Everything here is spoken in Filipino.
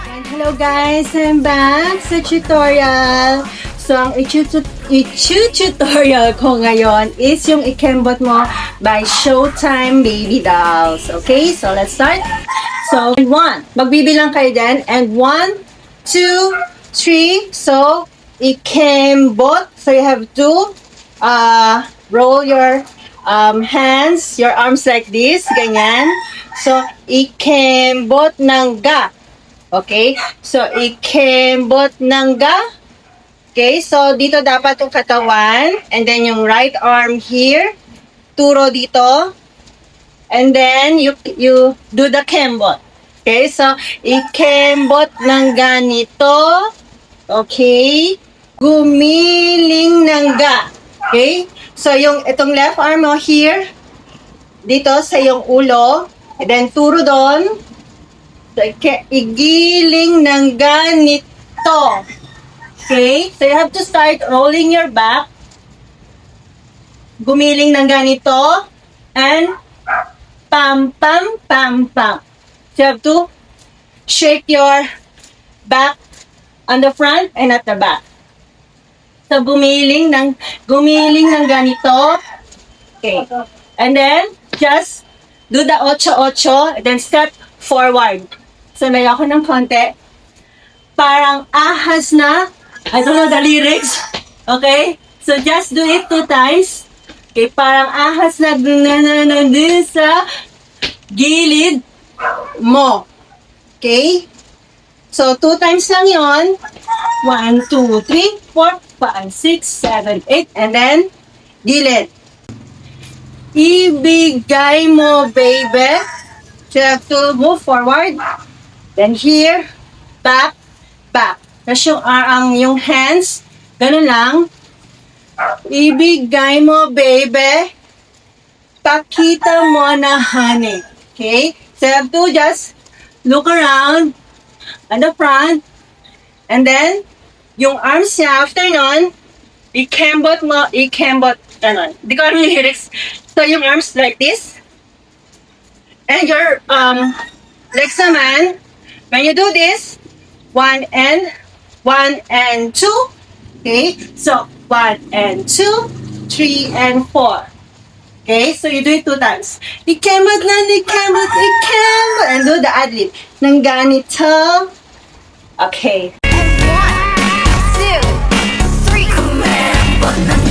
And hello guys, I'm back sa tutorial. So, ang tutorial ko ngayon is yung ikembot mo by Showtime Baby Dolls. Okay, so let's start. So, magbibilang kayo din. And 1, 2, 3. So, ikembot. So, you have to roll your hands, your arms like this. Ganyan. So, ikembot ng ga. Okay? So, ikembot ng ga. Okay? So, dito dapat yung katawan. And then, yung right arm here. Turo dito. And then, you do the kembot. Okay? So, ikembot ng ganito. Okay? Gumiling ng ga. Okay? So, itong left arm mo here. Dito sa yung ulo. And then, turo doon. So, igiling ng ganito. Okay? So, you have to start rolling your back. Gumiling ng ganito. And, pam, pam, pam, pam. So, you have to shake your back on the front and at the back. So, gumiling ng ganito. Okay. And then, just do the 8-8 and then step forward. So, may ako ng konti. Parang ahas na. I don't know the lyrics. Okay? So, just do it 2 times. Okay? Parang ahas na din sa gilid mo. Okay? So, 2 times lang yon. 1, 2, 3, 4, 5, 6, 7, 8. And then, gilid. Ibigay mo, baby. So, you have to move forward. Then here, back, back. Tapos yung hands, ganun lang. Ibigay mo, baby. Pakita mo na, honey. Okay? So, you have to just look around on the front. And then, yung arms niya, after nun, ikembot mo, ganun. Di ko alam yung lyrics. So, yung arms like this. And your legs naman, when you do this, 1 and 2. Okay? So, 1 and 2, 3 and 4. Okay? So, you do it 2 times. Ikembot na, ikembot. And do the ad-lib. Nang ganito. Okay. And 1, 2, 3.